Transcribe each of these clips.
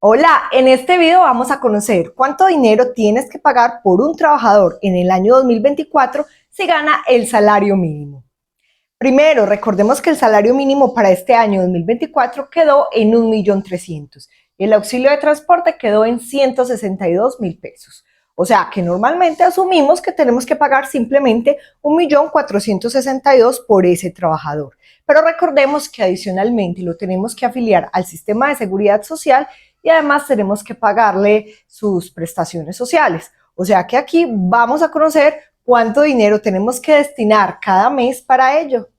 Hola, en este video vamos a conocer cuánto dinero tienes que pagar por un trabajador en el año 2024 si gana el salario mínimo. Primero, recordemos que el salario mínimo para este año 2024 quedó en 1.300.000 y el auxilio de transporte quedó en 162.000 pesos. O sea que normalmente asumimos que tenemos que pagar simplemente 1.462.000 por ese trabajador. Pero recordemos que adicionalmente lo tenemos que afiliar al sistema de seguridad social y además tenemos que pagarle sus prestaciones sociales. O sea que aquí vamos a conocer cuánto dinero tenemos que destinar cada mes para ello.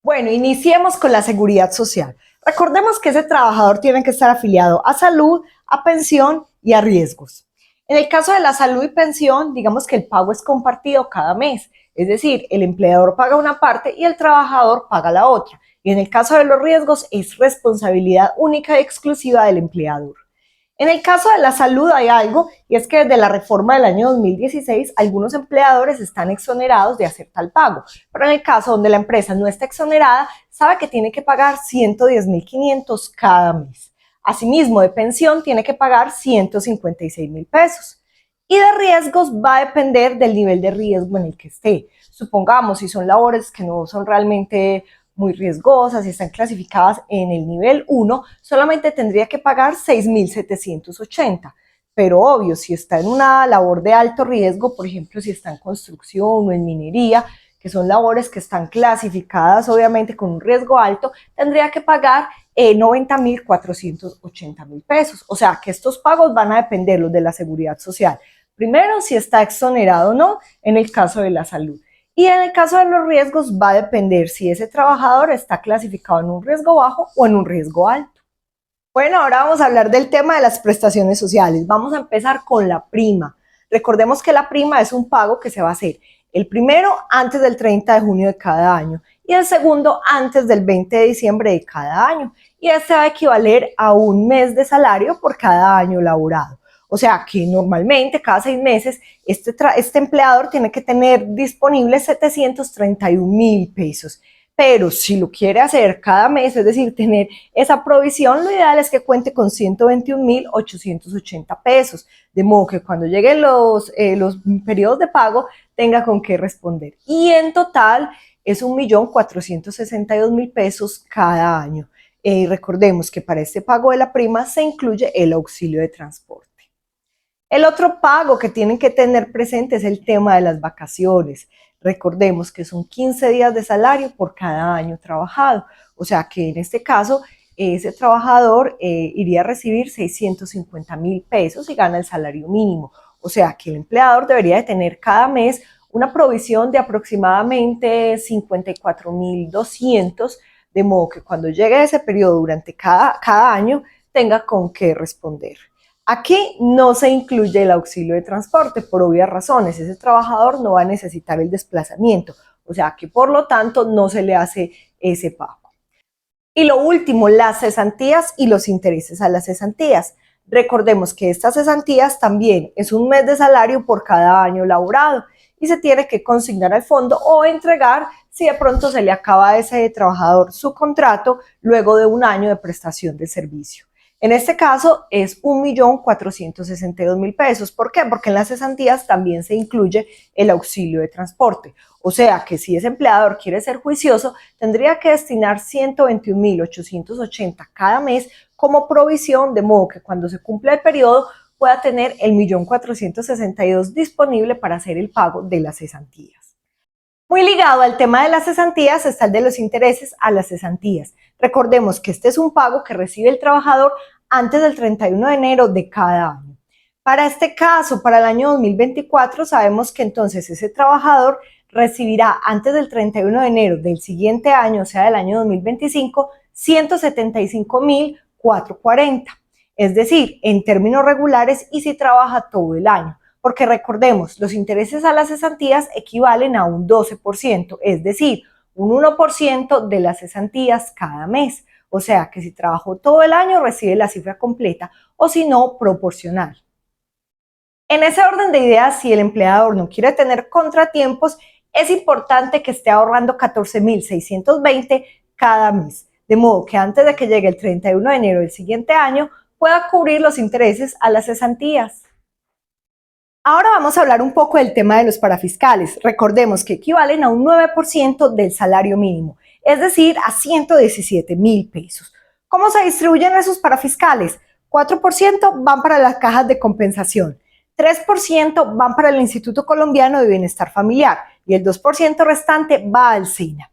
Bueno, iniciemos con la seguridad social. Recordemos que ese trabajador tiene que estar afiliado a salud, a pensión y a riesgos. En el caso de la salud y pensión, digamos que el pago es compartido cada mes, es decir, el empleador paga una parte y el trabajador paga la otra. Y en el caso de los riesgos es responsabilidad única y exclusiva del empleador. En el caso de la salud hay algo, y es que desde la reforma del año 2016 algunos empleadores están exonerados de hacer tal pago, pero en el caso donde la empresa no está exonerada, sabe que tiene que pagar 110.500 cada mes. Asimismo, de pensión tiene que pagar 156.000 pesos. Y de riesgos va a depender del nivel de riesgo en el que esté. Supongamos si son labores que no son realmente muy riesgosas y están clasificadas en el nivel 1, solamente tendría que pagar 6.780. Pero obvio, si está en una labor de alto riesgo, por ejemplo, si está en construcción o en minería, que son labores que están clasificadas obviamente con un riesgo alto, tendría que pagar 90.480.000 pesos. O sea que estos pagos van a depender los de la seguridad social. Primero, si está exonerado o no, en el caso de la salud. Y en el caso de los riesgos va a depender si ese trabajador está clasificado en un riesgo bajo o en un riesgo alto. Bueno, ahora vamos a hablar del tema de las prestaciones sociales. Vamos a empezar con la prima. Recordemos que la prima es un pago que se va a hacer el primero antes del 30 de junio de cada año y el segundo antes del 20 de diciembre de cada año. Y este va a equivaler a un mes de salario por cada año laborado. O sea que normalmente cada 6 meses este empleador tiene que tener disponibles 731.000 pesos. Pero si lo quiere hacer cada mes, es decir, tener esa provisión, lo ideal es que cuente con 121.880 pesos, de modo que cuando lleguen los periodos de pago tenga con qué responder. Y en total es 1.462.000 pesos cada año. Recordemos que para este pago de la prima se incluye el auxilio de transporte. El otro pago que tienen que tener presente es el tema de las vacaciones. Recordemos que son 15 días de salario por cada año trabajado. O sea que en este caso, ese trabajador iría a recibir 650.000 pesos y gana el salario mínimo. O sea que el empleador debería de tener cada mes una provisión de aproximadamente 54.200, de modo que cuando llegue ese periodo durante cada año tenga con qué responder. Aquí no se incluye el auxilio de transporte por obvias razones. Ese trabajador no va a necesitar el desplazamiento, o sea que por lo tanto no se le hace ese pago. Y lo último, las cesantías y los intereses a las cesantías. Recordemos que estas cesantías también es un mes de salario por cada año laborado y se tiene que consignar al fondo o entregar si de pronto se le acaba a ese trabajador su contrato luego de un año de prestación de servicio. En este caso es 1.462.000 pesos. ¿Por qué? Porque en las cesantías también se incluye el auxilio de transporte. O sea que si ese empleador quiere ser juicioso, tendría que destinar 121.880 cada mes como provisión, de modo que cuando se cumpla el periodo pueda tener el 1.462.000 disponible para hacer el pago de las cesantías. Muy ligado al tema de las cesantías está el de los intereses a las cesantías. Recordemos que este es un pago que recibe el trabajador antes del 31 de enero de cada año. Para este caso, para el año 2024, sabemos que entonces ese trabajador recibirá antes del 31 de enero del siguiente año, o sea, del año 2025, 175.440. Es decir, en términos regulares y si trabaja todo el año. Porque recordemos, los intereses a las cesantías equivalen a un 12%, es decir, un 1% de las cesantías cada mes. O sea que si trabajó todo el año recibe la cifra completa o si no, proporcional. En ese orden de ideas, si el empleador no quiere tener contratiempos, es importante que esté ahorrando 14.620 cada mes. De modo que antes de que llegue el 31 de enero del siguiente año, pueda cubrir los intereses a las cesantías. Ahora vamos a hablar un poco del tema de los parafiscales. Recordemos que equivalen a un 9% del salario mínimo, es decir, a 117.000 pesos. ¿Cómo se distribuyen esos parafiscales? 4% van para las cajas de compensación, 3% van para el Instituto Colombiano de Bienestar Familiar y el 2% restante va al SENA.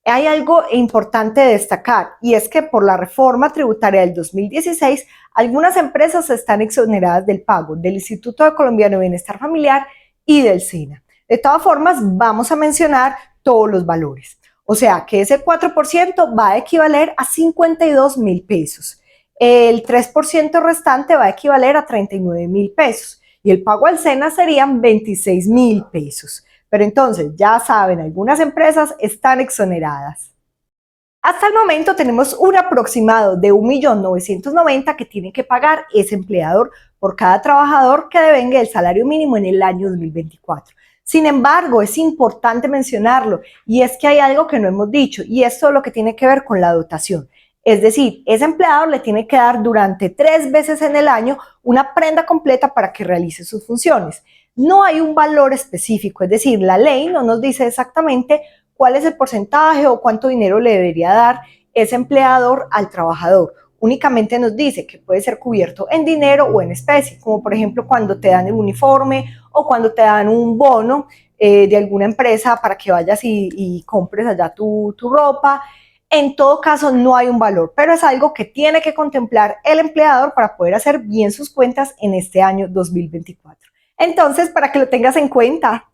Hay algo importante de destacar y es que por la reforma tributaria del 2016, algunas empresas están exoneradas del pago del Instituto Colombiano de Bienestar Familiar y del SENA. De todas formas, vamos a mencionar todos los valores. O sea que ese 4% va a equivaler a 52.000 pesos. El 3% restante va a equivaler a 39.000 pesos y el pago al SENA serían 26.000 pesos. Pero entonces, ya saben, algunas empresas están exoneradas. Hasta el momento tenemos un aproximado de 1.990.000 que tiene que pagar ese empleador por cada trabajador que devenga el salario mínimo en el año 2024. Sin embargo, es importante mencionarlo y es que hay algo que no hemos dicho y esto es lo que tiene que ver con la dotación. Es decir, ese empleador le tiene que dar durante 3 veces en el año una prenda completa para que realice sus funciones. No hay un valor específico, es decir, la ley no nos dice exactamente cuál es el porcentaje o cuánto dinero le debería dar ese empleador al trabajador. Únicamente nos dice que puede ser cubierto en dinero o en especie, como por ejemplo cuando te dan el uniforme o cuando te dan un bono de alguna empresa para que vayas y compres allá tu ropa. En todo caso, no hay un valor, pero es algo que tiene que contemplar el empleador para poder hacer bien sus cuentas en este año 2024. Entonces, para que lo tengas en cuenta.